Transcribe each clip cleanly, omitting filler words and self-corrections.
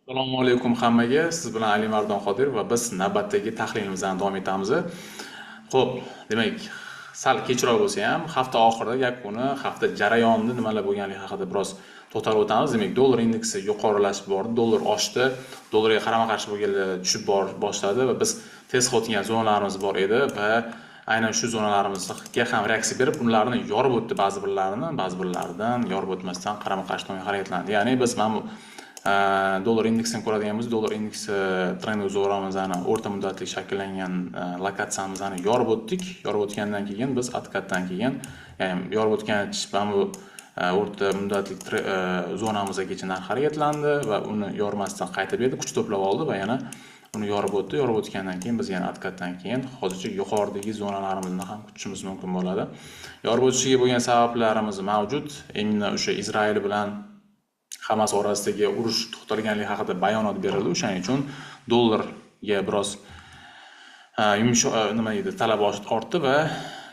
Assalomu alaykum hammaga. Siz bilan Ali Mardon Qodirov va biz navbatdagi tahlilimizdan davom etamiz. Xo'p, demak, sal kechroq bo'lsa ham hafta oxirida yakuni hafta jarayonida nimalar bo'lganligi haqida biroz to'xtalib o'tamiz. Demak, dollar indeksi yuqorilashib bordi, dollar oshdi, dollarga qarama-qarshi bo'lganlar tushib boshladi va biz tez o'tgan zonalarimiz bor edi va aynan shu zonalarimizga ham reaksiya berib, ularni yorib o'tdi ba'zi birlaridan yorib o'tmasdan qarama-qarshi tomonga harakatlandi. Ya'ni biz mana bu dollar indeksini ko'radigan bo'lsak, dollar indeksi trend zo'ramizani o'rta muddatli shakllangan lokatsiyamizni yorib o'tdik. Yorib o'tgandan keyin biz откатdan keyin, ya'ni yorib o'tgan mana bu o'rta muddatli zonamizgacha narx harakatlandi va uni yormasdan qaytib berdi, kuch to'plab oldi va yana uni yorib o'tdi. Yorib o'tgandan keyin biz yana откатdan keyin hozircha yuqoridagi zonalarimizni ham kutishimiz mumkin bo'ladi. Yorib o'tishiga bo'lgan sabablarimiz mavjud. Endi o'sha Izrail bilan Hamas orasidagi urush to'xtalganligi haqida bayonot berildi. O'shaning uchun dollarga biroz nima deydi, talab ortdi va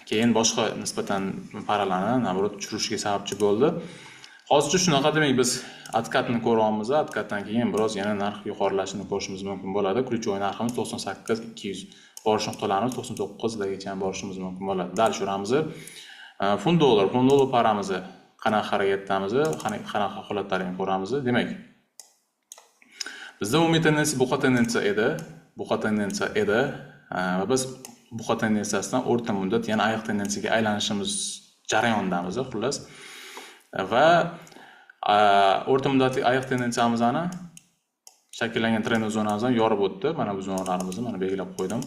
keyin boshqa nisbatan paralarni navrot tushirishga sababchi bo'ldi. Hozircha shunaqa, demak biz откатni ko'ryapmiz. Откатdan keyin biroz yana narx yuqorilashini ko'rishimiz mumkin bo'ladi. Ключевой narximiz 98-200 borish nuqtalarimiz 99 largacha borishimiz mumkin bo'ladi. Dal shuramiz. Funt dollar paramiz qanaqa harakatdamiz, qanaqa holatlarni ko'ramiz. Demak, bizda umumiy tendensiya buqa tendensiya edi va biz buqa tendensiyasidan o'rta muddat yana ayiq tendensiyaga aylanishimiz jarayonidamiz xullas. Va o'rta muddatli ayiq tendensiyamizni shakllangan trend zonamizni yorib o'tdi. Mana bu zonalarimizni mana belgilab qo'ydim.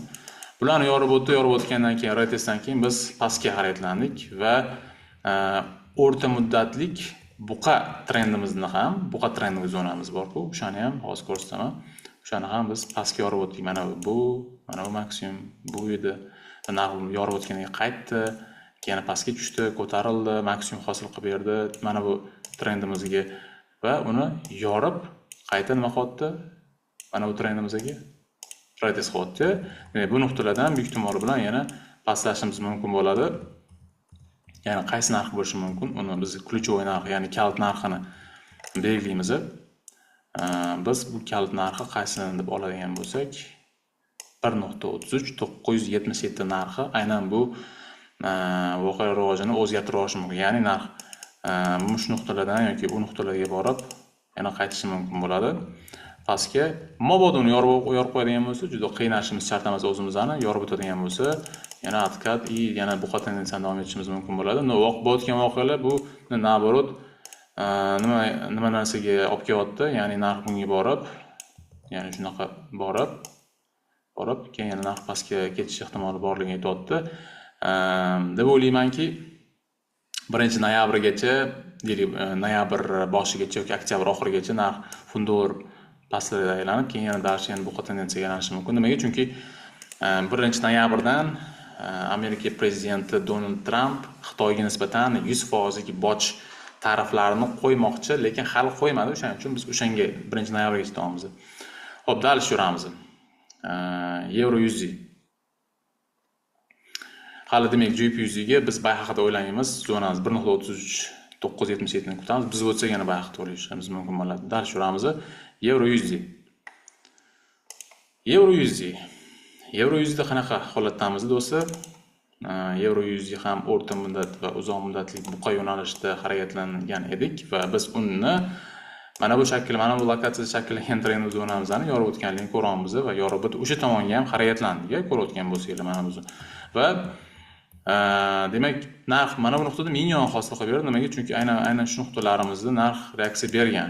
Bularni yorib o'tgandan keyin retestdan keyin biz pastga harakatlandik va o'rta muddatlik buqa trendimizni ham, buqa trendli zonamiz bor-ku, o'shani ham hozir ko'rsataman. O'shani ham biz pastga yorib o'tdik. Mana bu maksimum bu edi. Narx yorib o'tganiga qaytdi, yana pastga tushdi, ko'tarildi, maksimum hosil qilib berdi. Mana bu trendimizga va uni yorib qayta nima qilyapti? Mana bu trendimizga retest qilyapti. Bu nuqtalardan büyük ihtimal bilan yana pastlashimiz mumkin bo'ladi. Ya'ni qaysi narx bo'lishi mumkin? Uni biz ключевой narx, ya'ni kalit narxini belgilaymiz. Biz bu kalit narxi qaysini deb oladigan bo'lsak, 1.33 977 narxi aynan bu voqea rivojini o'zgartirishi mumkin. Ya'ni narx shu nuqtalardan yoki bu nuqtalarga borib yana qaytishi mumkin bo'ladi. Pastga mabodo uni yorib qo'yadigan bo'lsa, juda qiynashimiz shart emas, o'zimizni yorib o'tadigan bo'lsa, yana откат yana buqa tendensiyani davom etishimiz mumkin bo'ladi. Bo'layotgan voqealar bu naborot nima narsaga olib kelyapti, ya'ni narx bunga borib, ya'ni shunaqa borib keyin yana narx pastga ketish ehtimoli borligini aytayapti. Deb o'ylaymanki, 1-noyabrgacha, noyabr boshigacha yoki oktyabr oxirigacha narx funt dollar pastlarga aylanib, keyin yana darshan buqa tendensiyaga aylanishi mumkin. Nimaga? Chunki 1-noyabrdan Amerika prezidenti Donald Trump Xitoyga nisbatan 100% boj tariflarini qo'ymoqchi, lekin hali qo'ymadi. O'shaning uchun biz o'shanga 1-noyabrga yetyapmiz. Xo'p, dal shuramiz. Euro USD. Hali demak GBP USD ga biz bay haqida o'ylaymiz. Zonamiz 1.33 977 ni kutamiz. Biz o'tsak yana bay haqida o'ylashimiz mumkin bo'ladi. Dal shuramiz. Euro USD. Euro USD qanaqa holatdamiz do'stlar? Euro USD ham o'rta muddat va uzoq muddatli buqa yo'nalishida harakatlangan edik va biz uni mana bu lokatsiyada shakllangan trend zonamizni yorib o'tganligini ko'ryapmiz va yorib o'sha tomonga ham harakatlandik, ko'rayotgan bo'lsanglar mana bu. Va demak, narx mana bu nuqtada minimum hosil qilib berdi. Nimaga? Chunki aynan shu nuqtalarimizda narx reaksiya bergan.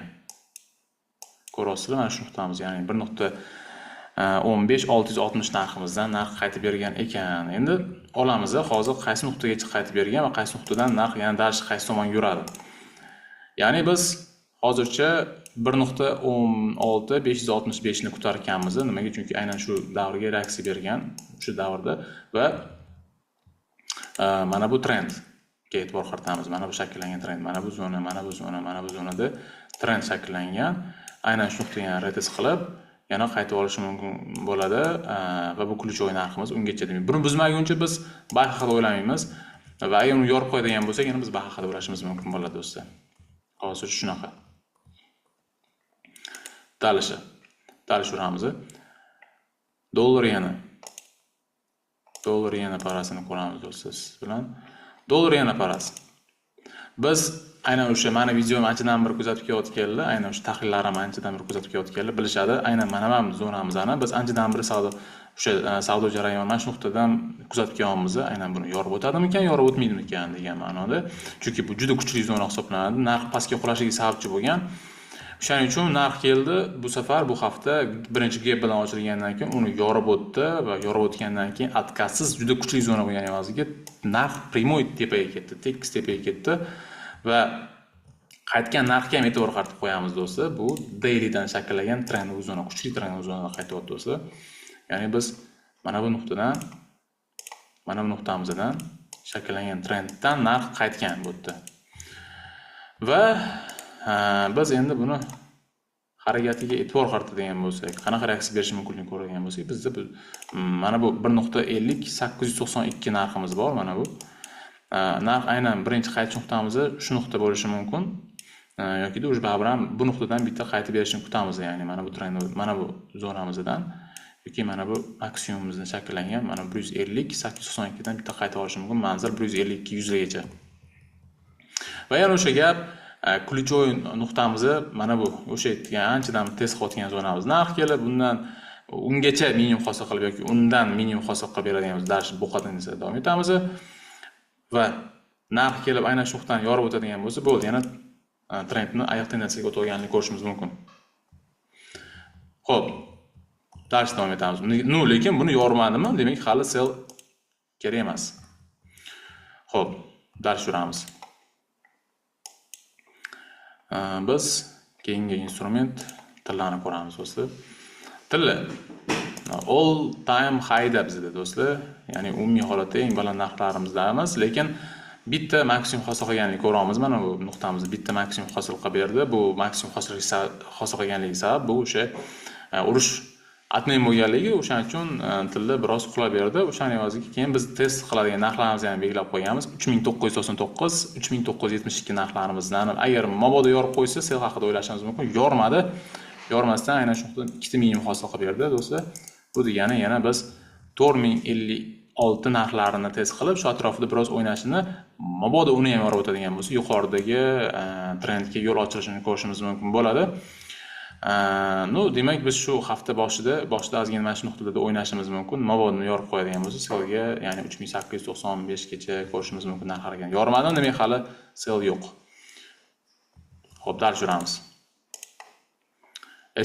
Ko'rasizlar, mana shu nuqtamiz, ya'ni 1.15 660 narximizdan narx qaytib bergan ekan. Endi olamiz, hozir qaysi nuqtagacha qaytib bergan va qaysi nuqtadan narx yana dash qaysi tomon yuradi. Ya'ni biz hozircha 1.16 565 ni kutarkanmiz. Nimaga? Chunki aynan shu davrga reaksiya bergan, shu davrda va mana bu trend e'tibor qaratamiz. Mana bu shakllangan trend, mana bu zonada trend shakllangan. Aynan shu nuqtaga retest qilib yana qaytib olishi mumkin bo'ladi va bu ключевой narximiz ungacha demak. Buni buzmaguncha biz bay haqida o'ylamaymiz va agar uni yorib qo'yadigan bo'lsak, yana biz bay haqida o'ylashimiz mumkin bo'ladi do'stlar. Hozir shunaqa. dalish uramiz. Dollar yana parasini ko'ramiz do'stlar siz bilan. Dollar yana parasi. Biz aynan o'sha mani videomi anchadan bir kuzatib kelayotganlar, aynan o'sha tahlillarimni anchadan bir kuzatib kelayotganlar bilishadi. Aynan mana bu zonamizni biz anchadan bir savdo jarayoni mana shu nuqtadan kuzatib kelayapmiz. Aynan buni yorib o'tadimikan, yorib o'tmaydimikan degan ma'noda. Chunki bu juda kuchli zona hisoblanadi. Narx pastga qulashiga sababchi bo'lgan. Shuning uchun narx keldi. Bu safar bu hafta birinchi gap bilan ochilgandan keyin uni yorib o'tdi va yorib o'tgandan keyin atkatsiz juda kuchli zona bo'lgan evaziga narx primoy tepaga ketdi, tekis tepaga ketdi va qaytgan narxga ham e'tibor qaratib qo'yamiz do'stlar. Bu dailydan shakllangan trendli zona, kuchli trendli zonada qaytyapti do'stlar. Ya'ni biz mana bu nuqtamizdan shakllangan trenddan narx qaytgan bu yerda. Va biz endi buni harakatiga e'tibor qaratadigan bo'lsak, qanaqa reaksiya berishi mumkinligini ko'radigan bo'lsak, bizda mana bu 1.50892 narximiz bor. Mana bu narx aynan birinchi qaytish nuqtamiz shu nuqta bo'lishi mumkin. Yoki o'sha baribir bu nuqtadan bitta qaytib berishini kutamiz, ya'ni mana bu trend, mana bu zonamizdan yoki mana bu maksimumimizdan shakllangan mana 150 dan bitta qaytib olishi mumkin. Manzil 152 100 gacha. Va yana o'sha gap ключевой nuqtamiz mana bu o'sha aytgan anchadan tez qotgan zonamiz. Narx kelib ungacha minimum hosil qilib yoki undan minimum hosil qilib beradiganimiz dars buqadan esa davom etamiz. Va narx kelib aynan shu nuqtani yorib o'tadigan bo'lsa, bo'ldi, yana trendni oyoq tendensiyaga o'tganligini ko'rishimiz mumkin. Xo'p, dars davom etamiz. Lekin buni yormadimi? Demak, hali sell kerak emas. Xo'p, dars yuramiz. Biz keyingi instrument tillarni ko'ramiz do'stlar. Tillar all time high da bizda do'stlar, ya'ni umumiy holatda eng baland narxlarimizdamiz, lekin bitta maksimum hosil qilganligini ko'ramiz. Mana bu nuqtamiz bitta maksimum hosil qilib berdi. Bu maksimum hosil qilganligi sabab bu o'sha urush atmen bo'lganligi, o'shaning uchun tilda biroz uxlab berdi. O'shaning evaziga keyin biz test qiladigan narxlarimizni ham belgilab qo'yganmiz. 3999, 3972 narxlarimizdan agar mabodo yorib qo'ysa, sel haqida o'ylashingiz mumkin. Yormadi. Yormasdan aynan shu nuqtadan ikkita minimum hosil qilib berdi do'stlar. Bu degani yana biz 4056 narxlarini test qilib, shu atrofida biroz o'ynashini, mabodo uni ham yorib o'tadigan bo'lsa, yuqoridagi trendga yo'l ochilishini ko'rishimiz mumkin bo'ladi. Demak biz shu hafta boshida ozgina mana shu nuqtada o'ynashimiz mumkin. Mabodni yorib qo'yadigan bo'lsa, selga ya'ni 3895 gacha ko'rishimiz mumkin narx harakatini. Yormadim, demak hali sel yo'q. Xo'p, dars yuramiz.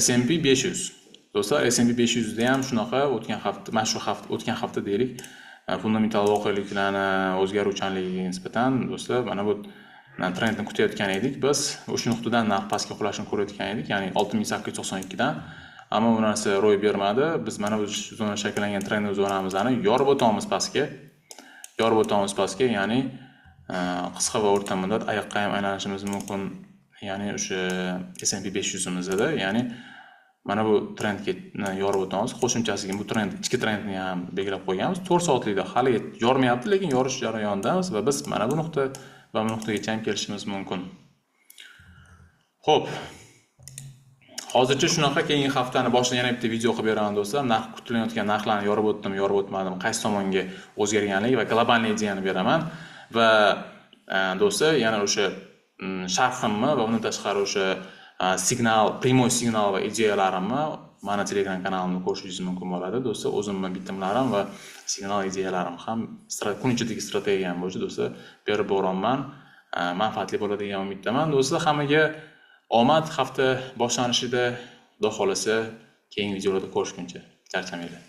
S&P 500. Do'stlar, S&P 500 da ham shunaqa o'tgan hafta deylik, fundamental voqeliklarni o'zgaruvchanligiga nisbatan do'stlar, mana bu trendni kutayotgan edik. Biz o'sha nuqtadan narx pastga qulashini ko'rayotgan edik, ya'ni 6892 dan. Ammo bu narsa ro'y bermadi. Biz mana bu zona shakllangan trend zonamizni yorib o'tamiz pastga. Ya'ni qisqa va o'rta muddat oyoqqa ham aylanishimiz mumkin. Ya'ni o'sha S&P 500 imizda, ya'ni mana bu trendga yorib o'tamiz. Qo'shimchasiga bu trend, ichki trendni ham belgilab qo'yganmiz. 4 soatlikda hali yormayapti, lekin yorish jarayonidamiz va biz mana bu nuqta va bu nuqtagacha ham kelishimiz mumkin. Xo'p. Hozircha shunaqa, keyingi haftani boshida yana bitta video qilib beraman do'stlar. Narx kutilayotgan narxlarni yorib o'tdimi, yorib o'tmadimi, qaysi tomonga o'zgarganligi va global ideyani beraman. Va do'stlar, yana o'sha sharhimni va undan tashqari o'sha primoy signal va ideyalarimni mana Telegram kanalimda ko'rishingiz mumkin bo'ladi do'stlar. O'zimning bitimlarim va signal ideyalarim ham kun ichidagi strategiyam bo'yicha do'stlar berib boraman. Manfaatli bo'ladi degan umiddaman do'stlar. Hammaga omad hafta boshlanishida, xudo xolasa, keyingi videolarda ko'rishguncha charchamanglar.